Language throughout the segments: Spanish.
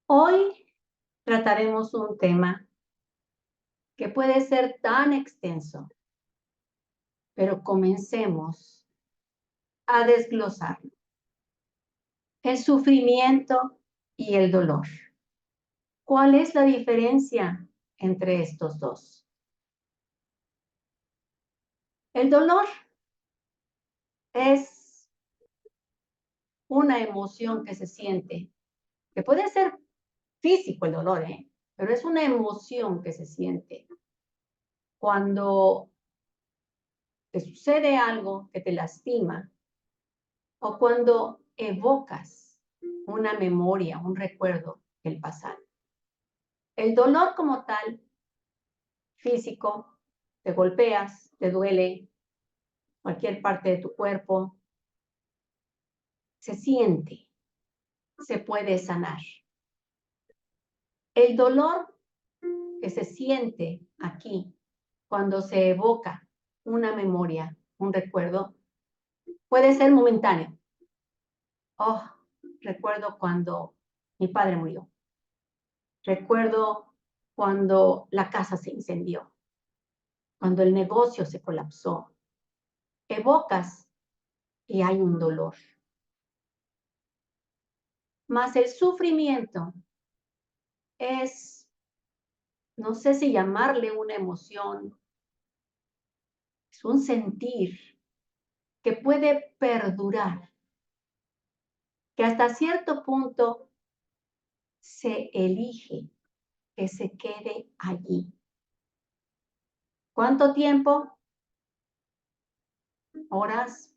Hoy trataremos un tema que puede ser tan extenso, pero comencemos a desglosarlo. El sufrimiento y el dolor. ¿Cuál es la diferencia entre estos dos? El dolor es una emoción que se siente, que puede ser físico el dolor, pero es una emoción que se siente cuando te sucede algo que te lastima o cuando evocas una memoria, un recuerdo del pasado. El dolor como tal, físico, te golpeas, te duele cualquier parte de tu cuerpo, se siente, se puede sanar. El dolor que se siente aquí cuando se evoca una memoria, un recuerdo, puede ser momentáneo. Oh, recuerdo cuando mi padre murió. Recuerdo cuando la casa se incendió, cuando el negocio se colapsó. Evocas y hay un dolor. Mas el sufrimiento es, no sé si llamarle una emoción, es un sentir que puede perdurar, que hasta cierto punto se elige que se quede allí. ¿Cuánto tiempo? Horas,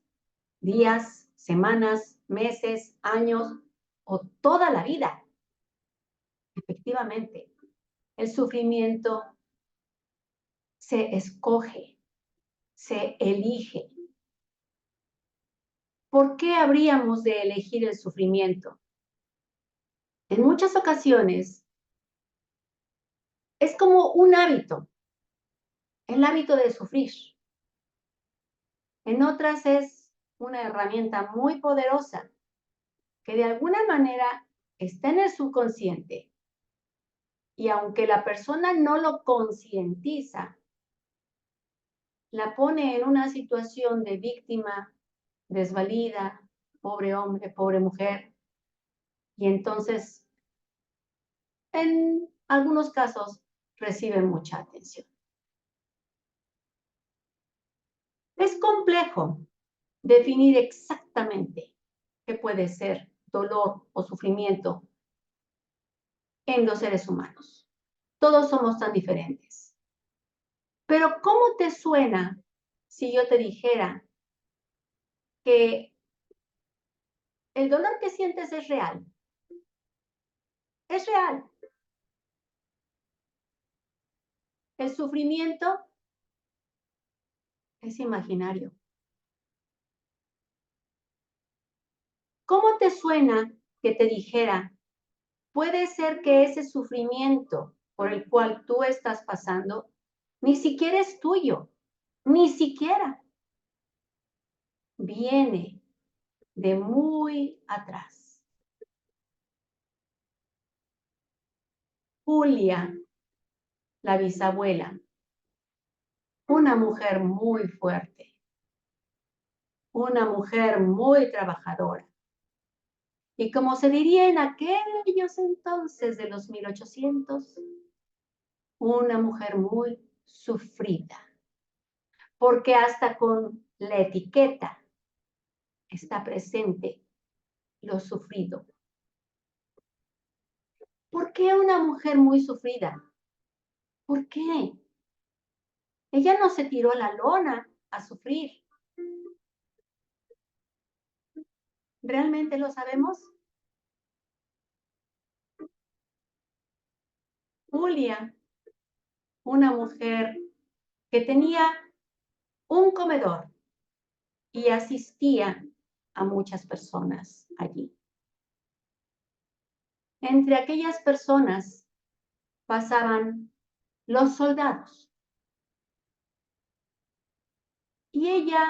días, semanas, meses, años o toda la vida. Efectivamente, el sufrimiento se escoge, se elige. ¿Por qué habríamos de elegir el sufrimiento? En muchas ocasiones es como un hábito, el hábito de sufrir. En otras es una herramienta muy poderosa que de alguna manera está en el subconsciente y aunque la persona no lo concientiza, la pone en una situación de víctima, desvalida, pobre hombre, pobre mujer, y entonces en algunos casos recibe mucha atención. Es complejo definir exactamente qué puede ser dolor o sufrimiento en los seres humanos. Todos somos tan diferentes. Pero ¿cómo te suena si yo te dijera que el dolor que sientes es real? Es real. El sufrimiento es imaginario. ¿Cómo te suena que te dijera, puede ser que ese sufrimiento por el cual tú estás pasando ni siquiera es tuyo, ni siquiera viene de muy atrás? Julia, la bisabuela, una mujer muy fuerte, una mujer muy trabajadora. Y como se diría en aquellos entonces de los 1800, una mujer muy sufrida, porque hasta con la etiqueta está presente lo sufrido. ¿Por qué una mujer muy sufrida? ¿Por qué? Ella no se tiró a la lona a sufrir. ¿Realmente lo sabemos? Julia, una mujer que tenía un comedor y asistía a muchas personas allí. Entre aquellas personas pasaban los soldados. Y ella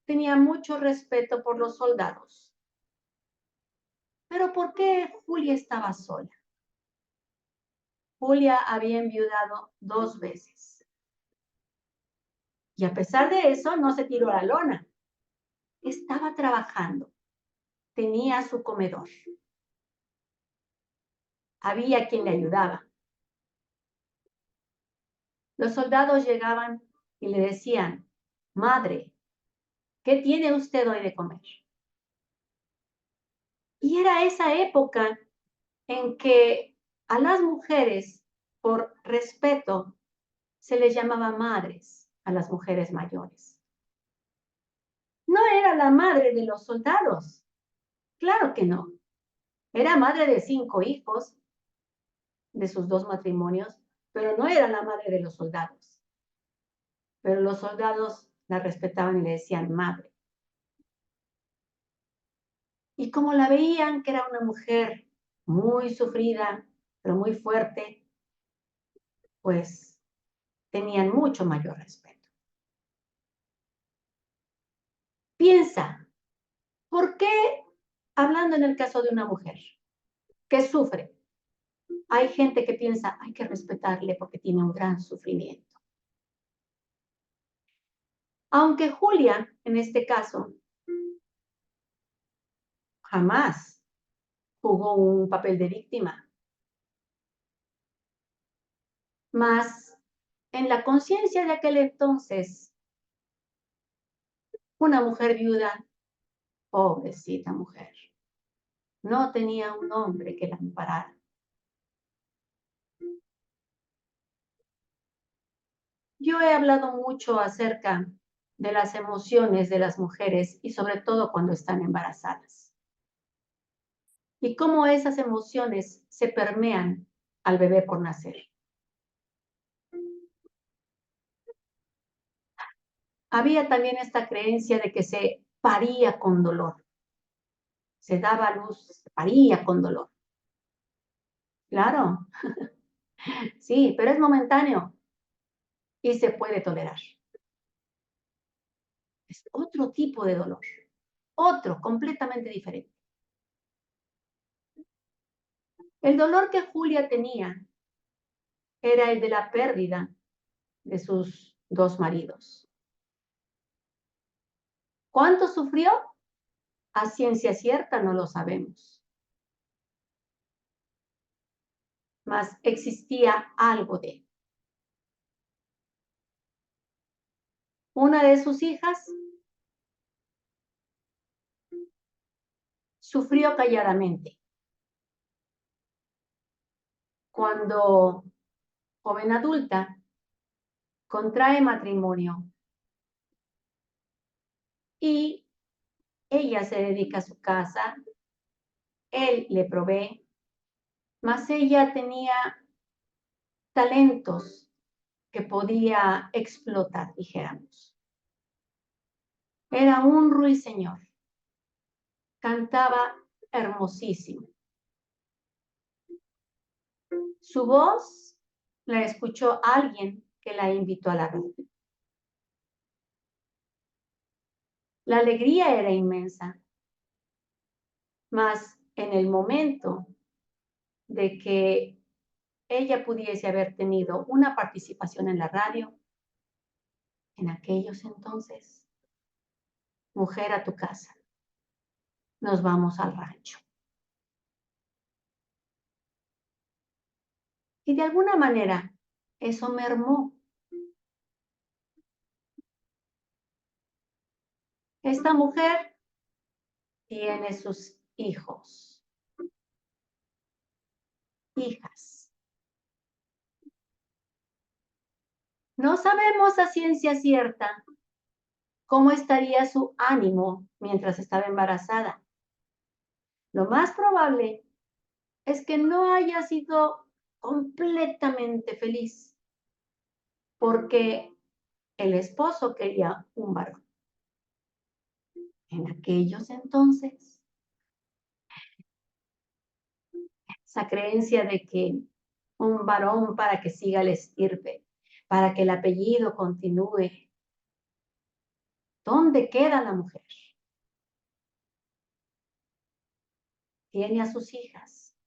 tenía mucho respeto por los soldados. Pero ¿por qué Julia estaba sola? Julia había enviudado 2 veces. Y a pesar de eso, no se tiró a la lona. Estaba trabajando. Tenía su comedor. Había quien le ayudaba. Los soldados llegaban y le decían, madre, ¿qué tiene usted hoy de comer? Y era esa época en que a las mujeres, por respeto, se les llamaba madres a las mujeres mayores. No era la madre de los soldados, claro que no. Era madre de 5 hijos de sus 2 matrimonios, pero no era la madre de los soldados. Pero los soldados la respetaban y le decían madre. Y como la veían que era una mujer muy sufrida, pero muy fuerte, pues tenían mucho mayor respeto. Piensa, ¿por qué, hablando en el caso de una mujer que sufre, hay gente que piensa, hay que respetarle porque tiene un gran sufrimiento? Aunque Julia, en este caso, jamás jugó un papel de víctima, mas en la conciencia de aquel entonces, una mujer viuda, pobrecita mujer, no tenía un hombre que la amparara. Yo he hablado mucho acerca de las emociones de las mujeres y sobre todo cuando están embarazadas. Y cómo esas emociones se permean al bebé por nacer. Había también esta creencia de que se paría con dolor. Se daba a luz, se paría con dolor. Claro, sí, pero es momentáneo y se puede tolerar. Es otro tipo de dolor, otro completamente diferente. El dolor que Julia tenía era el de la pérdida de sus 2 maridos. ¿Cuánto sufrió? A ciencia cierta no lo sabemos. Mas existía algo de él. Una de sus hijas sufrió calladamente. Cuando joven adulta, contrae matrimonio y ella se dedica a su casa, él le provee, mas ella tenía talentos que podía explotar, dijéramos. Era un ruiseñor, cantaba hermosísimo. Su voz la escuchó alguien que la invitó a la radio. La alegría era inmensa, mas en el momento de que ella pudiese haber tenido una participación en la radio, en aquellos entonces, mujer a tu casa, nos vamos al rancho. Y de alguna manera, eso mermó. Esta mujer tiene sus hijos, hijas. No sabemos a ciencia cierta cómo estaría su ánimo mientras estaba embarazada. Lo más probable es que no haya sido completamente feliz, porque el esposo quería un varón. En aquellos entonces, esa creencia de que un varón para que siga el estirpe, para que el apellido continúe. ¿Dónde queda la mujer? Tiene a sus hijas.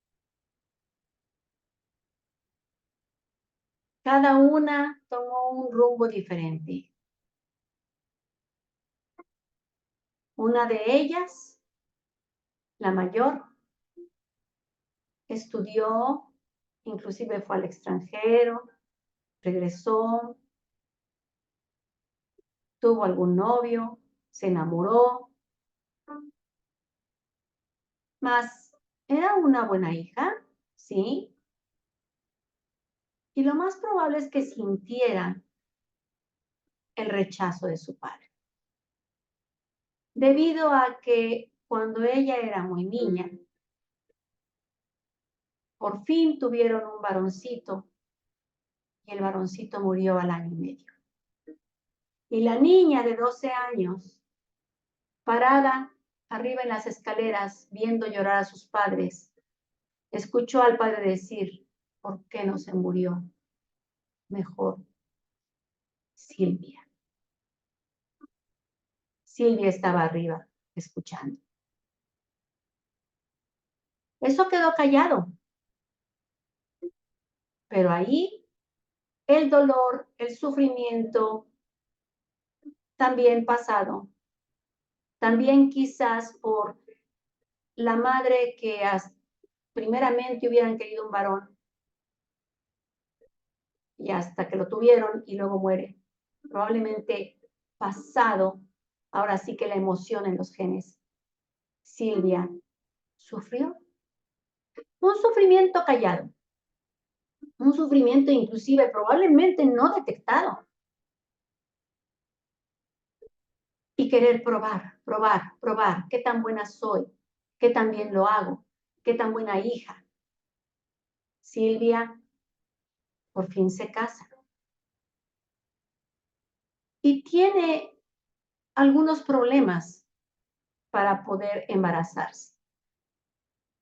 Cada una tomó un rumbo diferente. Una de ellas, la mayor, estudió, inclusive fue al extranjero, regresó, tuvo algún novio, se enamoró, mas era una buena hija, ¿sí? Y lo más probable es que sintiera el rechazo de su padre. Debido a que cuando ella era muy niña, por fin tuvieron un varoncito y el varoncito murió al año y medio. Y la niña de 12 años, parada arriba en las escaleras, viendo llorar a sus padres, escuchó al padre decir, ¿por qué no se murió mejor Silvia? Silvia estaba arriba, escuchando. Eso quedó callado. Pero ahí el dolor, el sufrimiento, también pasado, también quizás por la madre que primeramente hubieran querido un varón y hasta que lo tuvieron y luego muere. Probablemente pasado, ahora sí que la emoción en los genes. Silvia sufrió un sufrimiento callado, un sufrimiento inclusive probablemente no detectado. Y querer probar, probar, probar, qué tan buena soy, qué tan bien lo hago, qué tan buena hija. Silvia por fin se casa y tiene algunos problemas para poder embarazarse.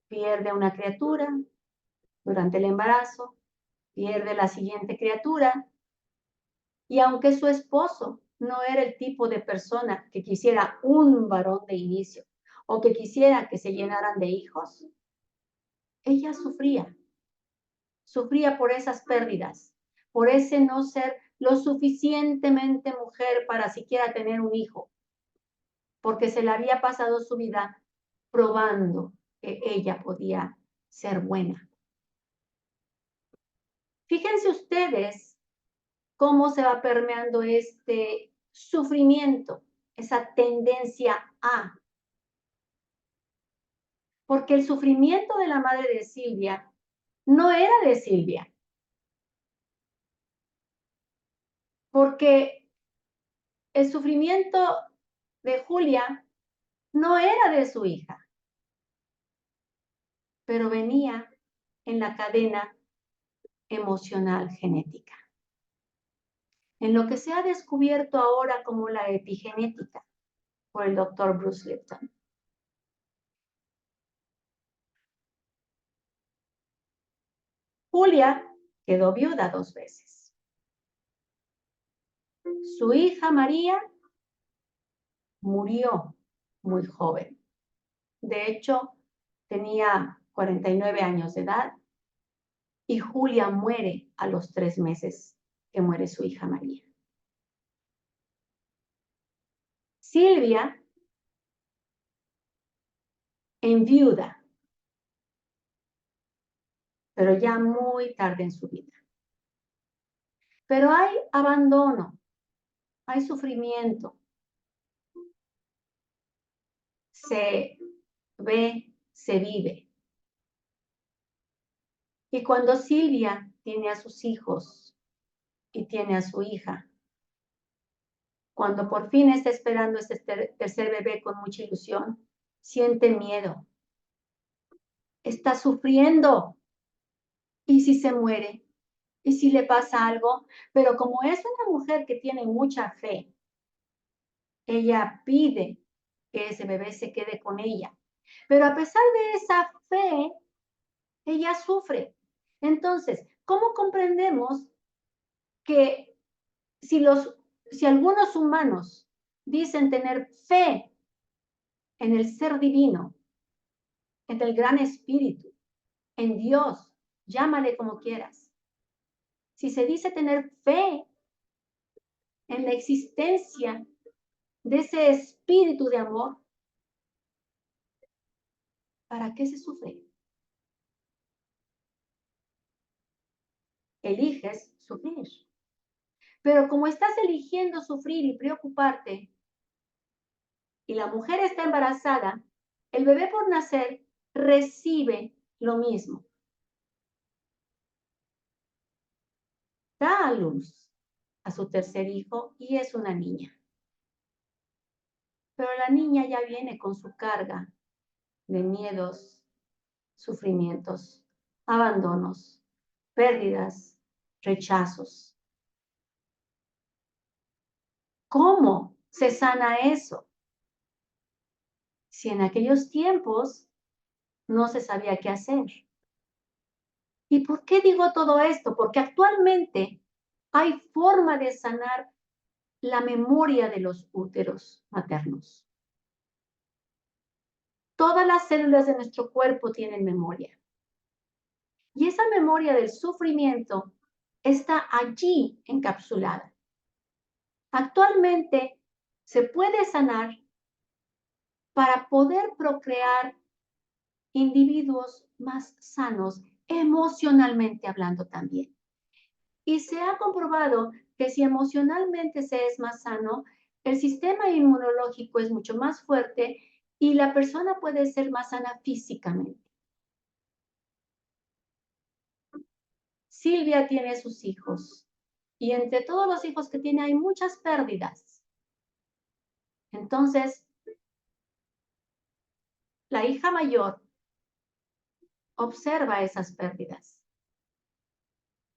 Pierde una criatura durante el embarazo, pierde la siguiente criatura y aunque su esposo no era el tipo de persona que quisiera un varón de inicio o que quisiera que se llenaran de hijos, ella sufría por esas pérdidas, por ese no ser lo suficientemente mujer para siquiera tener un hijo, porque se le había pasado su vida probando que ella podía ser buena. Fíjense ustedes cómo se va permeando este sufrimiento, esa tendencia a. Porque el sufrimiento de la madre de Silvia no era de Silvia. Porque el sufrimiento de Julia no era de su hija, pero venía en la cadena emocional genética. En lo que se ha descubierto ahora como la epigenética por el doctor Bruce Lipton. Julia quedó viuda 2 veces. Su hija María murió muy joven. De hecho, tenía 49 años de edad y Julia muere a los 3 meses que muere su hija María. Silvia enviuda, pero ya muy tarde en su vida. Pero hay abandono, hay sufrimiento. Se ve, se vive. Y cuando Silvia tiene a sus hijos y tiene a su hija, cuando por fin está esperando este tercer bebé con mucha ilusión, siente miedo. Está sufriendo. ¿Y si se muere? ¿Y si le pasa algo? Pero como es una mujer que tiene mucha fe, ella pide que ese bebé se quede con ella. Pero a pesar de esa fe, ella sufre. Entonces, ¿cómo comprendemos que si algunos humanos dicen tener fe en el ser divino, en el gran espíritu, en Dios, llámale como quieras, Si se dice tener fe en la existencia de ese espíritu de amor, ¿para qué se sufre? Eliges sufrir. Pero como estás eligiendo sufrir y preocuparte, y la mujer está embarazada, el bebé por nacer recibe lo mismo. Da a luz a su tercer hijo y es una niña. Pero la niña ya viene con su carga de miedos, sufrimientos, abandonos, pérdidas, rechazos. ¿Cómo se sana eso? Si en aquellos tiempos no se sabía qué hacer. ¿Y por qué digo todo esto? Porque actualmente hay forma de sanar la memoria de los úteros maternos. Todas las células de nuestro cuerpo tienen memoria. Y esa memoria del sufrimiento está allí encapsulada. Actualmente se puede sanar para poder procrear individuos más sanos, emocionalmente hablando también. Y se ha comprobado que si emocionalmente se es más sano, el sistema inmunológico es mucho más fuerte y la persona puede ser más sana físicamente. Silvia tiene sus hijos y entre todos los hijos que tiene hay muchas pérdidas. Entonces, la hija mayor observa esas pérdidas.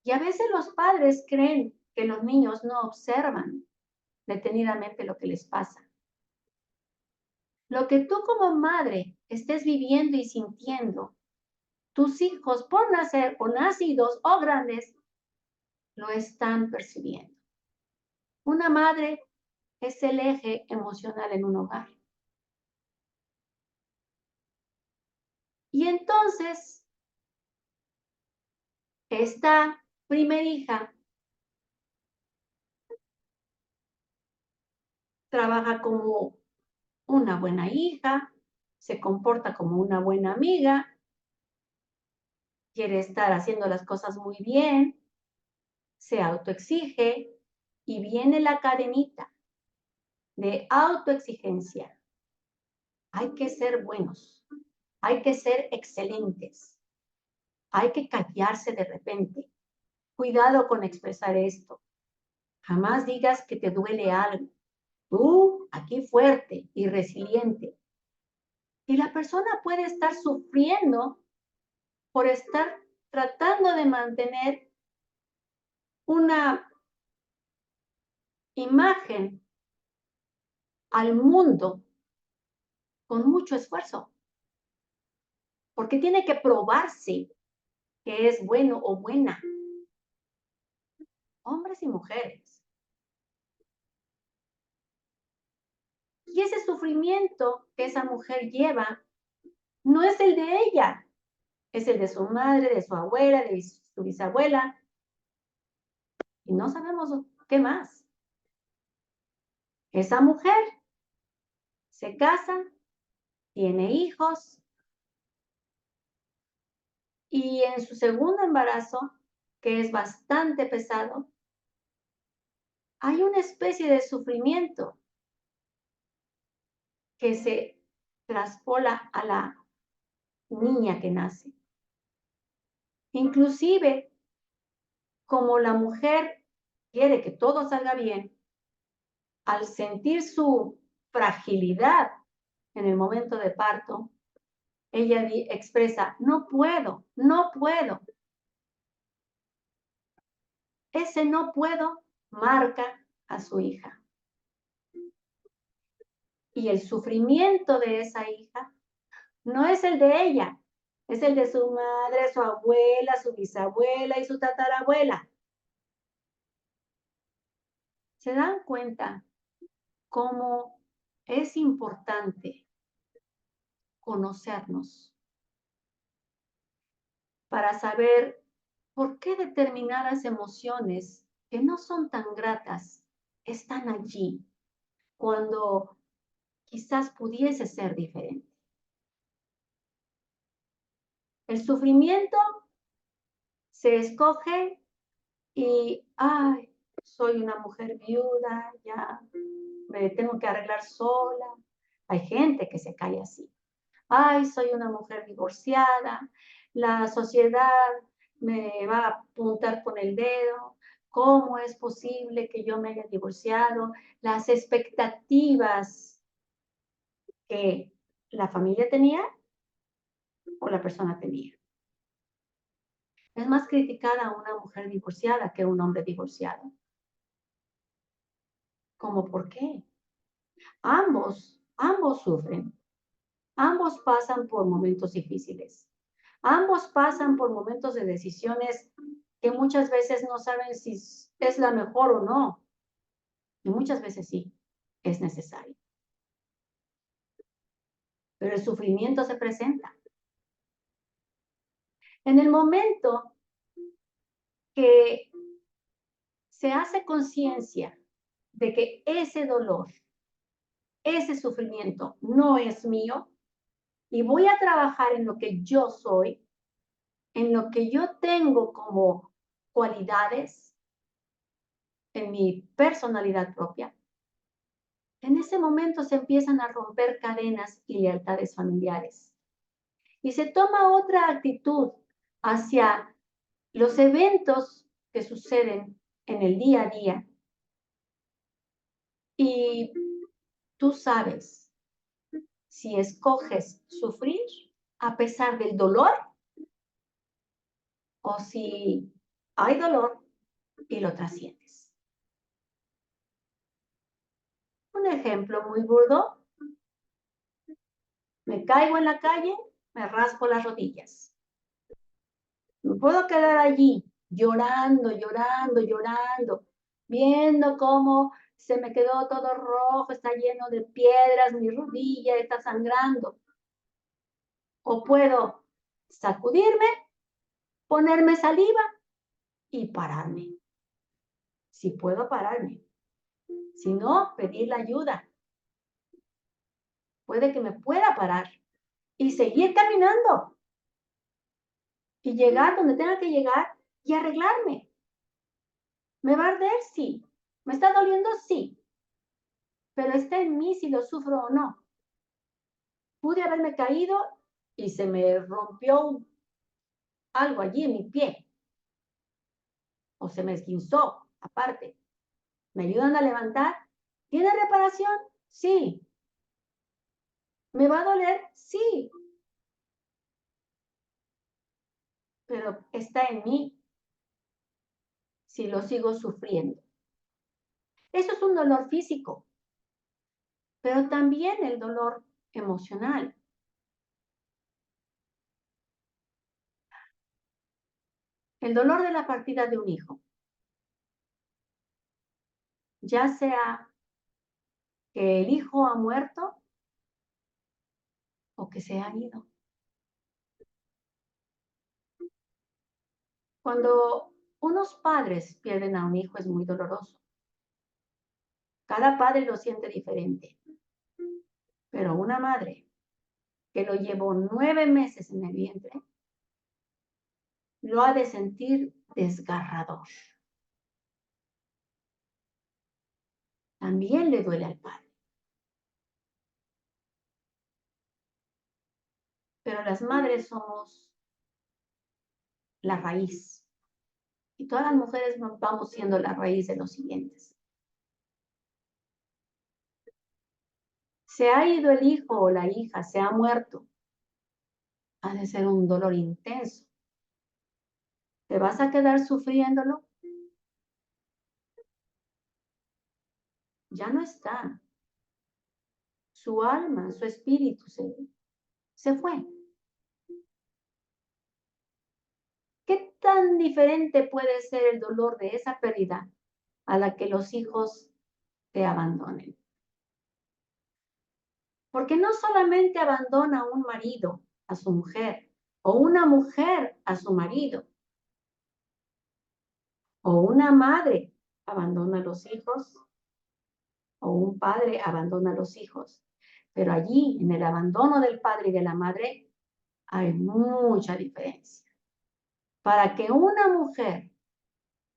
Y a veces los padres creen que los niños no observan detenidamente lo que les pasa. Lo que tú como madre estés viviendo y sintiendo, tus hijos por nacer o nacidos o grandes lo están percibiendo. Una madre es el eje emocional en un hogar. Y entonces, esta primera hija trabaja como una buena hija, se comporta como una buena amiga, quiere estar haciendo las cosas muy bien, se autoexige y viene la cadenita de autoexigencia. Hay que ser buenos, hay que ser excelentes, hay que callarse de repente. Cuidado con expresar esto. Jamás digas que te duele algo. Tú, aquí fuerte y resiliente. Y la persona puede estar sufriendo por estar tratando de mantener una imagen al mundo con mucho esfuerzo, porque tiene que probarse que es bueno o buena, hombres y mujeres. Y ese sufrimiento que esa mujer lleva no es el de ella, es el de su madre, de su abuela, de su bisabuela, y no sabemos qué más. Esa mujer se casa, tiene hijos, y en su segundo embarazo, que es bastante pesado, hay una especie de sufrimiento que se traspola a la niña que nace. Inclusive, como la mujer quiere que todo salga bien, al sentir su fragilidad en el momento de parto, ella expresa, no puedo, no puedo. Ese no puedo marca a su hija. Y el sufrimiento de esa hija no es el de ella, es el de su madre, su abuela, su bisabuela y su tatarabuela. ¿Se dan cuenta cómo es importante conocernos para saber ¿Por qué determinadas emociones que no son tan gratas están allí cuando quizás pudiese ser diferente? El sufrimiento se escoge y, ay, soy una mujer viuda, ya me tengo que arreglar sola. Hay gente que se cae así. Ay, soy una mujer divorciada, la sociedad me va a apuntar con el dedo. ¿Cómo es posible que yo me haya divorciado? Las expectativas que la familia tenía o la persona tenía. Es más criticada una mujer divorciada que un hombre divorciado. ¿Cómo por qué? Ambos sufren, ambos pasan por momentos difíciles, ambos pasan por momentos de decisiones que muchas veces no saben si es la mejor o no, y muchas veces sí, es necesario. Pero el sufrimiento se presenta. En el momento que se hace conciencia de que ese dolor, ese sufrimiento no es mío, y voy a trabajar en lo que yo soy, en lo que yo tengo como cualidades, en mi personalidad propia, en ese momento se empiezan a romper cadenas y lealtades familiares. Y se toma otra actitud hacia los eventos que suceden en el día a día. Y tú sabes si escoges sufrir a pesar del dolor o si hay dolor y lo trasciendes. Un ejemplo muy burdo: me caigo en la calle, me raspo las rodillas. Me puedo quedar allí llorando, llorando, llorando, viendo cómo se me quedó todo rojo, está lleno de piedras, mi rodilla está sangrando. O puedo sacudirme, ponerme saliva y pararme. Si puedo pararme. Si no, pedir la ayuda. Puede que me pueda parar y seguir caminando y llegar donde tenga que llegar y arreglarme. ¿Me va a arder? Sí. ¿Me está doliendo? Sí. Pero está en mí si lo sufro o no. Pude haberme caído y se me rompió algo allí en mi pie. O se me esguinzó, aparte. ¿Me ayudan a levantar? ¿Tiene reparación? Sí. ¿Me va a doler? Sí. Pero está en mí si lo sigo sufriendo. Eso es un dolor físico, pero también el dolor emocional. El dolor de la partida de un hijo, ya sea que el hijo ha muerto o que se ha ido. Cuando unos padres pierden a un hijo es muy doloroso. Cada padre lo siente diferente, pero una madre que lo llevó 9 meses en el vientre lo ha de sentir desgarrador. También le duele al padre. Pero las madres somos la raíz. Y todas las mujeres vamos siendo la raíz de los siguientes. Se ha ido el hijo o la hija, se ha muerto. Ha de ser un dolor intenso. ¿Te vas a quedar sufriéndolo? Ya no está. Su alma, su espíritu se fue. ¿Qué tan diferente puede ser el dolor de esa pérdida a la que los hijos te abandonen? Porque no solamente abandona un marido a su mujer o una mujer a su marido. O una madre abandona a los hijos, o un padre abandona a los hijos. Pero allí, en el abandono del padre y de la madre, hay mucha diferencia. Para que una mujer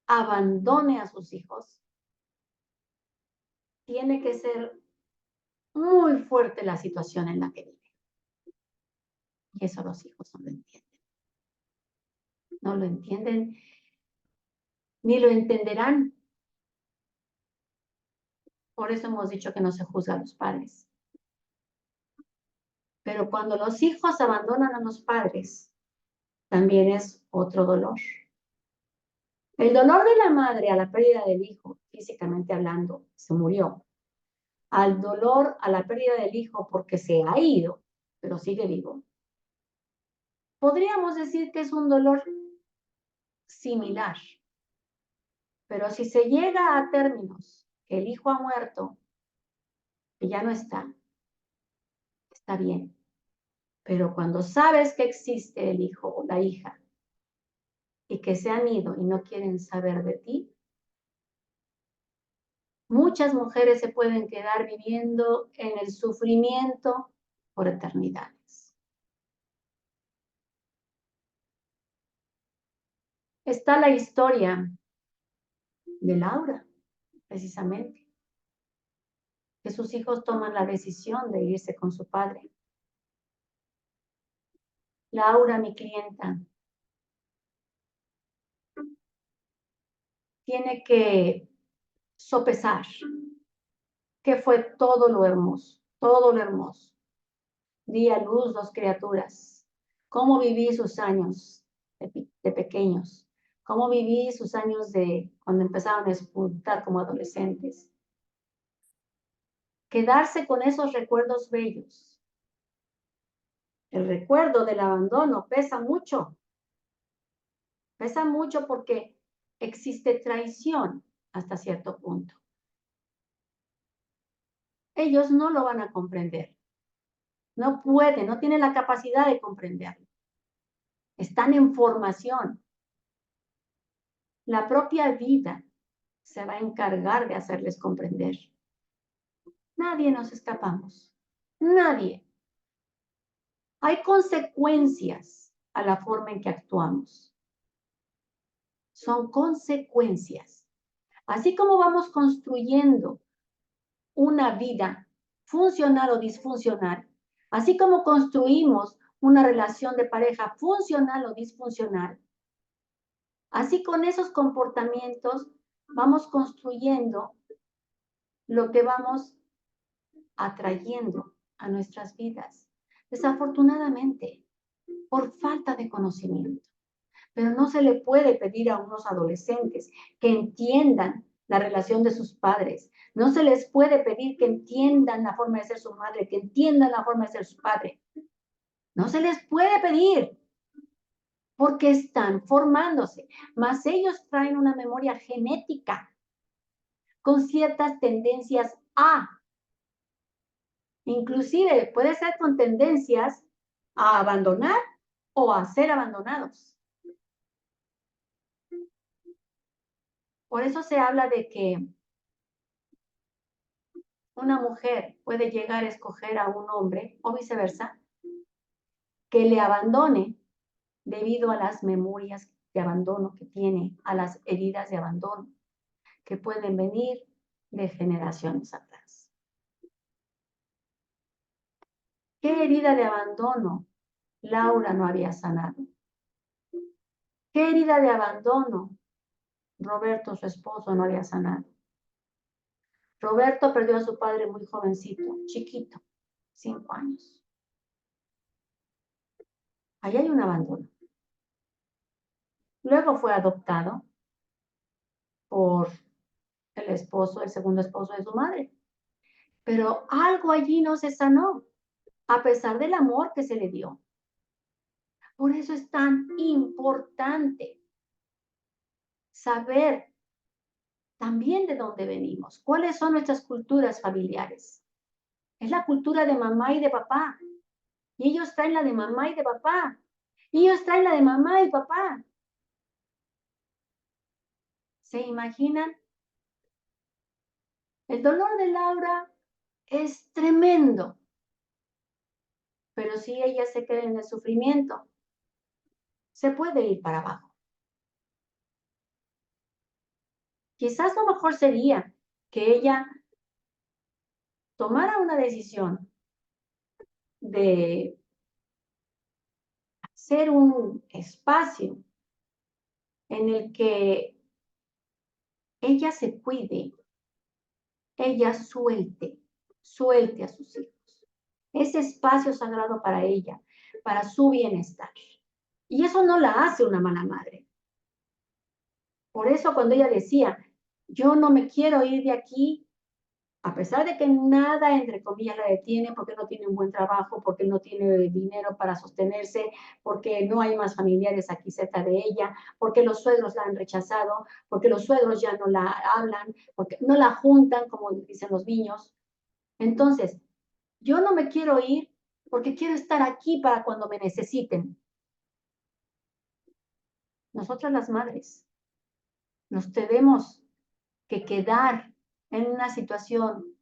abandone a sus hijos, tiene que ser muy fuerte la situación en la que vive. Y eso los hijos no lo entienden. No lo entienden, ni lo entenderán. Por eso hemos dicho que no se juzga a los padres. Pero cuando los hijos abandonan a los padres, también es otro dolor. El dolor de la madre a la pérdida del hijo, físicamente hablando, se murió. Al dolor a la pérdida del hijo porque se ha ido, pero sigue vivo. Podríamos decir que es un dolor similar. Pero si se llega a términos que el hijo ha muerto, que ya no está bien. Pero cuando sabes que existe el hijo o la hija y que se han ido y no quieren saber de ti, muchas mujeres se pueden quedar viviendo en el sufrimiento por eternidades. Está la historia de Laura, precisamente, que sus hijos toman la decisión de irse con su padre. Laura, mi clienta, tiene que sopesar que fue todo lo hermoso, todo lo hermoso. Di a luz dos criaturas. Cómo viví sus años de pequeños. Cómo viví sus años de cuando empezaron a despuntar como adolescentes. Quedarse con esos recuerdos bellos. El recuerdo del abandono pesa mucho. Pesa mucho porque existe traición hasta cierto punto. Ellos no lo van a comprender. No pueden, no tienen la capacidad de comprenderlo. Están en formación. La propia vida se va a encargar de hacerles comprender. Nadie nos escapamos. Nadie. Hay consecuencias a la forma en que actuamos. Son consecuencias. Así como vamos construyendo una vida funcional o disfuncional, así como construimos una relación de pareja funcional o disfuncional, así con esos comportamientos vamos construyendo lo que vamos atrayendo a nuestras vidas. Desafortunadamente, por falta de conocimiento. Pero no se le puede pedir a unos adolescentes que entiendan la relación de sus padres. No se les puede pedir que entiendan la forma de ser su madre, que entiendan la forma de ser su padre. No se les puede pedir porque están formándose, mas ellos traen una memoria genética con ciertas tendencias a, inclusive puede ser con tendencias a abandonar o a ser abandonados. Por eso se habla de que una mujer puede llegar a escoger a un hombre o viceversa que le abandone debido a las memorias de abandono que tiene, a las heridas de abandono que pueden venir de generaciones atrás. ¿Qué herida de abandono Laura no había sanado? ¿Qué herida de abandono Roberto, su esposo, no había sanado? Roberto perdió a su padre muy jovencito, chiquito, 5 años. Ahí hay un abandono. Luego fue adoptado por el segundo esposo de su madre. Pero algo allí no se sanó, a pesar del amor que se le dio. Por eso es tan importante saber también de dónde venimos, cuáles son nuestras culturas familiares. Es la cultura de mamá y de papá. Y ellos traen la de mamá y de papá. Y ellos traen la de mamá y papá. ¿Se imaginan? El dolor de Laura es tremendo, pero si ella se queda en el sufrimiento, se puede ir para abajo. Quizás lo mejor sería que ella tomara una decisión de hacer un espacio en el que ella se cuide, ella suelte a sus hijos. Ese espacio sagrado para ella, para su bienestar. Y eso no la hace una mala madre. Por eso cuando ella decía, yo no me quiero ir de aquí, a pesar de que nada, entre comillas, la detiene, porque no tiene un buen trabajo, porque no tiene dinero para sostenerse, porque no hay más familiares aquí cerca de ella, porque los suegros la han rechazado, porque los suegros ya no la hablan, porque no la juntan, como dicen los niños. Entonces, yo no me quiero ir porque quiero estar aquí para cuando me necesiten. Nosotras las madres nos tenemos que quedar en una situación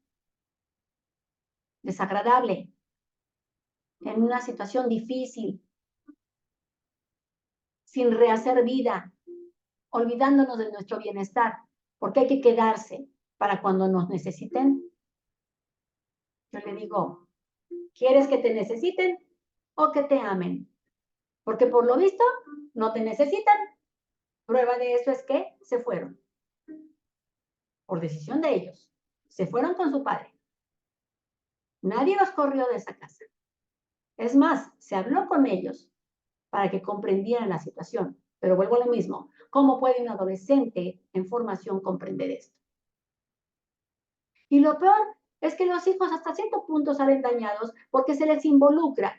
desagradable, en una situación difícil, sin rehacer vida, olvidándonos de nuestro bienestar, porque hay que quedarse para cuando nos necesiten. Yo le digo, ¿quieres que te necesiten o que te amen? Porque por lo visto no te necesitan. Prueba de eso es que se fueron, por decisión de ellos. Se fueron con su padre. Nadie los corrió de esa casa. Es más, se habló con ellos para que comprendieran la situación. Pero vuelvo a lo mismo. ¿Cómo puede un adolescente en formación comprender esto? Y lo peor es que los hijos hasta cierto punto salen dañados porque se les involucra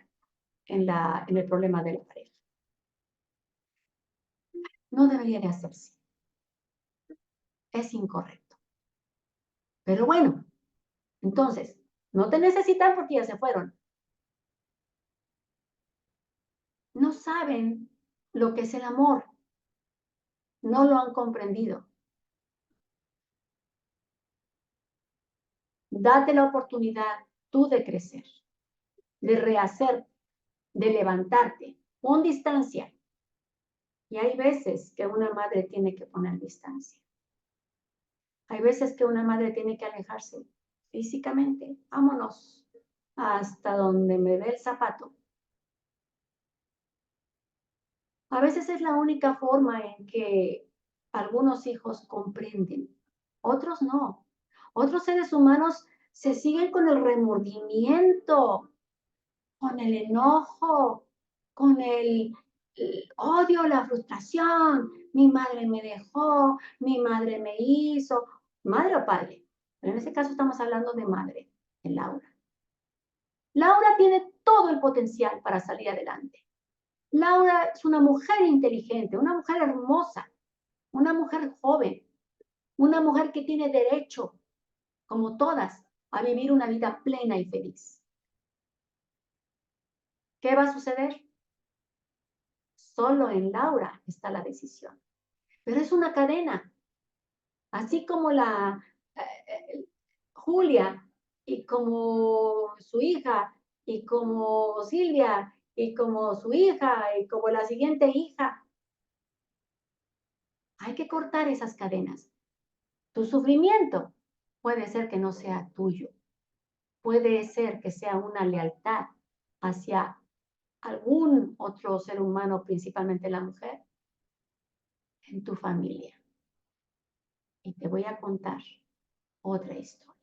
en el problema de la pareja. No debería de hacerse. Es incorrecto. Pero bueno, entonces, no te necesitan porque ya se fueron. No saben lo que es el amor. No lo han comprendido. Date la oportunidad tú de crecer, de rehacer, de levantarte. Pon distancia. Y hay veces que una madre tiene que poner distancia. Hay veces que una madre tiene que alejarse físicamente. Vámonos hasta donde me dé el zapato. A veces es la única forma en que algunos hijos comprenden, otros no. Otros seres humanos se siguen con el remordimiento, con el enojo, con el odio, la frustración. Mi madre me dejó, mi madre me hizo, madre o padre. Pero en ese caso estamos hablando de madre, de Laura. Laura tiene todo el potencial para salir adelante. Laura es una mujer inteligente, una mujer hermosa, una mujer joven, una mujer que tiene derecho, como todas, a vivir una vida plena y feliz. ¿Qué va a suceder? Solo en Laura está la decisión. Pero es una cadena, así como Julia y como su hija y como Silvia y como su hija y como la siguiente hija. Hay que cortar esas cadenas. Tu sufrimiento puede ser que no sea tuyo, puede ser que sea una lealtad hacia algún otro ser humano, principalmente la mujer, en tu familia. Y te voy a contar otra historia.